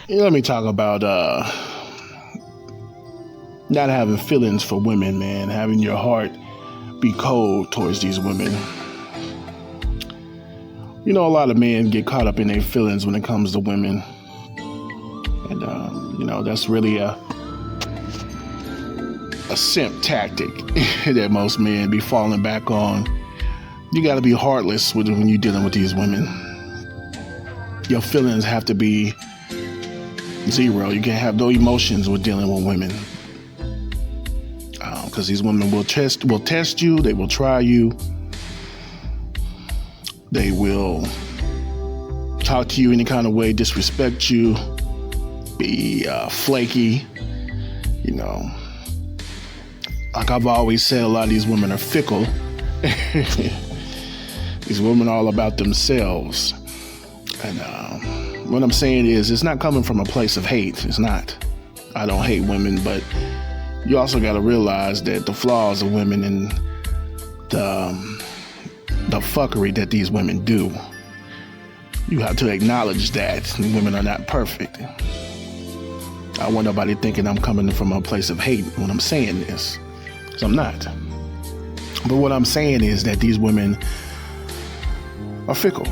Let me talk about not having feelings for women, man. Having your heart be cold towards these women. A lot of men get caught up in their feelings when it comes to women. And, that's really a simp tactic that most men be falling back on. You got to be heartless when you're dealing with these women. Your feelings have to be zero. You can't have no emotions with dealing with women. Because these women will test you. They will try you. They will talk to you any kind of way, disrespect you, be flaky. Like I've always said, a lot of these women are fickle. These women are all about themselves. And what I'm saying is, it's not coming from a place of hate. It's not. I don't hate women, but you also got to realize that the flaws of women and the fuckery that these women do, you have to acknowledge that women are not perfect. I want nobody thinking I'm coming from a place of hate when I'm saying this, because I'm not. But what I'm saying is that these women are fickle.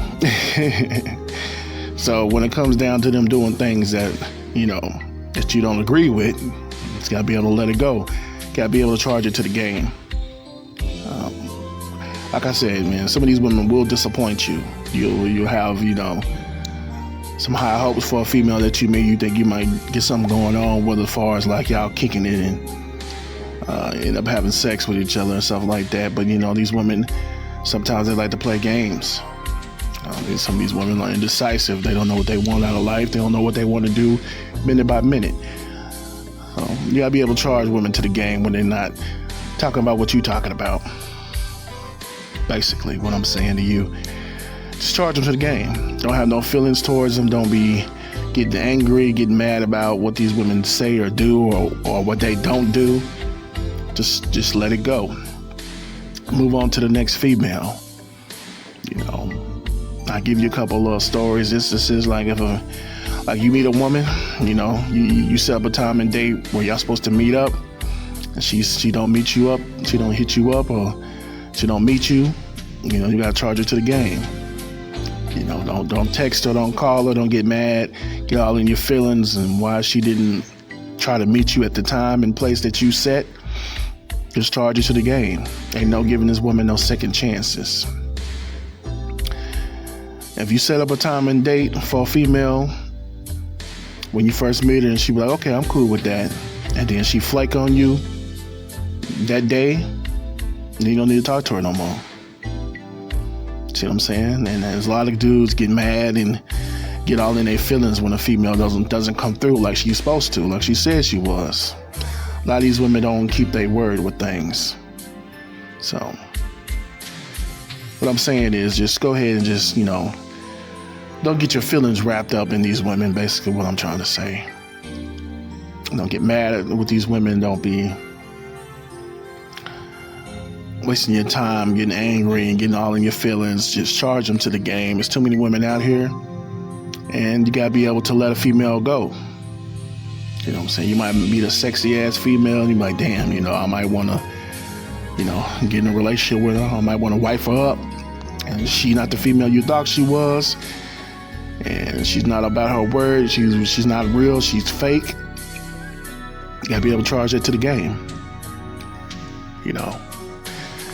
So when it comes down to them doing things that you don't agree with, it's got to be able to let it go. Got to be able to charge it to the game. Like I said, man, some of these women will disappoint you. You'll have, some high hopes for a female that you think you might get something going on with, as far as like y'all kicking it and end up having sex with each other and stuff like that. But these women, sometimes they like to play games. Some of these women are indecisive. They don't know what they want out of life. They don't know what they want to do minute by minute. You gotta be able to charge women to the game when they're not talking about what you're talking about. Basically, what I'm saying to you, just charge them to the game. Don't have no feelings towards them. Don't be getting angry, getting mad about what these women say or do, or what they don't do. Just let it go. Move on to the next female. I'll give you a couple little stories. This is like if you meet a woman, you set up a time and date where y'all supposed to meet up, and she don't meet you up, she don't hit you up, or she don't meet you, you gotta charge her to the game. Don't text her, don't call her, don't get mad, get all in your feelings and why she didn't try to meet you at the time and place that you set. Just charge her to the game. Ain't no giving this woman no second chances. If you set up a time and date for a female when you first meet her and she be like, okay, I'm cool with that, and then she flake on you that day, then you don't need to talk to her no more. See what I'm saying? And there's a lot of dudes get mad and get all in their feelings when a female doesn't come through like she's supposed to, like she said she was. A lot of these women don't keep their word with things. So what I'm saying is, just go ahead and just, don't get your feelings wrapped up in these women, basically what I'm trying to say. Don't get mad with these women. Don't be wasting your time getting angry and getting all in your feelings. Just charge them to the game. There's too many women out here, and you gotta be able to let a female go. You know what I'm saying? You might meet a sexy ass female and you're like, damn, I might want to, get in a relationship with her. I might want to wife her up. And she not the female you thought she was. And she's not about her word. She's not real. She's fake. You gotta be able to charge that to the game.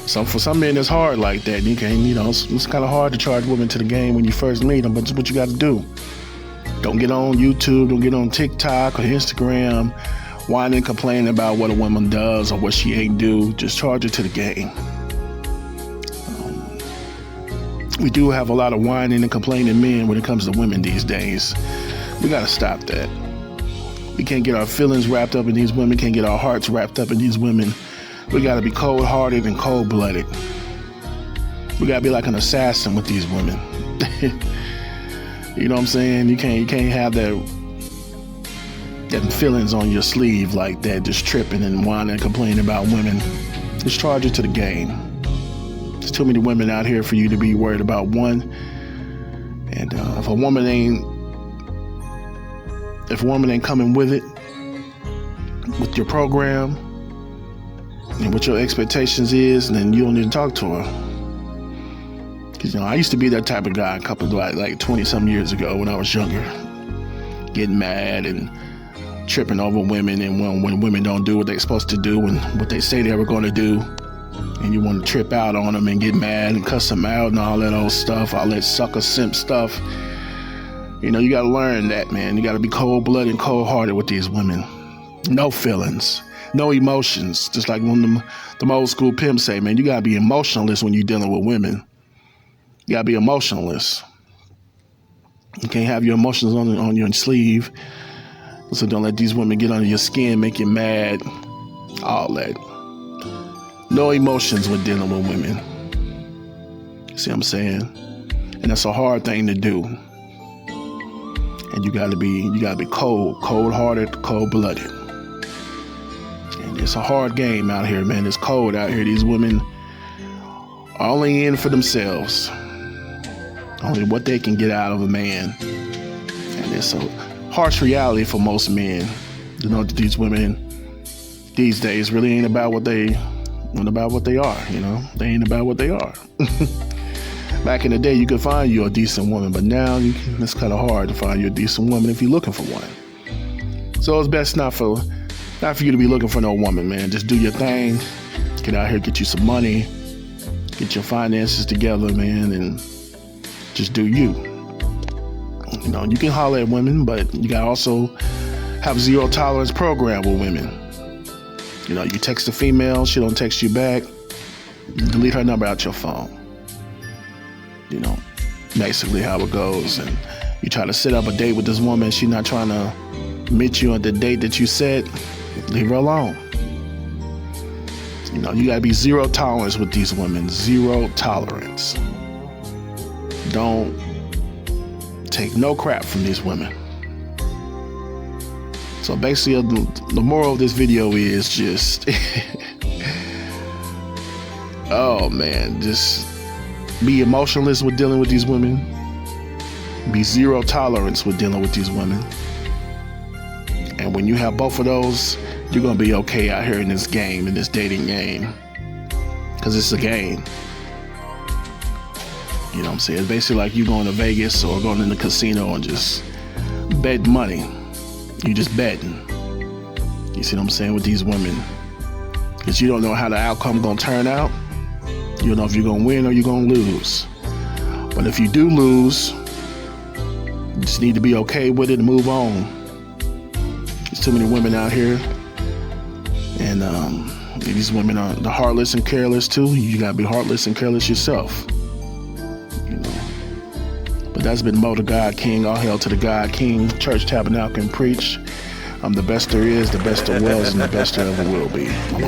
So for some men, it's hard like that. You can't, it's kind of hard to charge women to the game when you first meet them. But it's what you got to do. Don't get on YouTube. Don't get on TikTok or Instagram, whining and complaining about what a woman does or what she ain't do. Just charge her to the game. We do have a lot of whining and complaining men when it comes to women these days. We got to stop that. We can't get our feelings wrapped up in these women. Can't get our hearts wrapped up in these women. We got to be cold-hearted and cold-blooded. We got to be like an assassin with these women. You know what I'm saying? You can't have that feelings on your sleeve like that, just tripping and whining and complaining about women. Just charge it to the game. There's too many women out here for you to be worried about one. And if a woman ain't If a woman ain't coming with it, with your program, and what your expectations is, then you don't need to talk to her. Because, I used to be that type of guy a couple of like 20-some years ago when I was younger. Getting mad and tripping over women, and when women don't do what they're supposed to do and what they say they were going to do, and you want to trip out on them and get mad and cuss them out and all that old stuff, all that sucker simp stuff. You got to learn that, man. You got to be cold-blooded and cold-hearted with these women. No feelings, no emotions. Just like when the old school pimps say, man, you got to be emotionless when you're dealing with women. You got to be emotionless. You can't have your emotions on your sleeve. So don't let these women get under your skin, make you mad, all that. No emotions when dealing with women. See what I'm saying? And that's a hard thing to do. And you gotta be cold-hearted, cold-blooded. And it's a hard game out here, man. It's cold out here. These women are only in for themselves. Only what they can get out of a man. And it's a harsh reality for most men. That these women these days really ain't about what they are, They ain't about what they are. Back in the day, you could find you a decent woman, but now it's kind of hard to find you a decent woman if you're looking for one. So it's best not for you to be looking for no woman, man. Just do your thing. Get out here, get you some money, get your finances together, man, and just do you. You can holler at women, but you gotta also have zero tolerance program with women. You text a female, she don't text you back, delete her number out your phone. Basically how it goes. And you try to set up a date with this woman, she's not trying to meet you at the date that you set, leave her alone. You gotta be zero tolerance with these women. Zero tolerance. Don't take no crap from these women. So basically, the moral of this video is just, oh man, just be emotionless with dealing with these women. Be zero tolerance with dealing with these women. And when you have both of those, you're gonna be okay out here in this game, in this dating game. Because it's a game. You know what I'm saying? It's basically like you going to Vegas or going in the casino and just bet money. You just betting. You see what I'm saying with these women? Because you don't know how the outcome gonna turn out. You don't know if you're gonna win or you're gonna lose. But if you do lose, you just need to be okay with it and move on. There's too many women out here. And these women are the heartless and careless too. You gotta be heartless and careless yourself. But that's been Mo the God King. All hail to the God King. Church, Tabernacle, and Preach. I'm the best there is, the best there was, and the best there ever will be. I'm a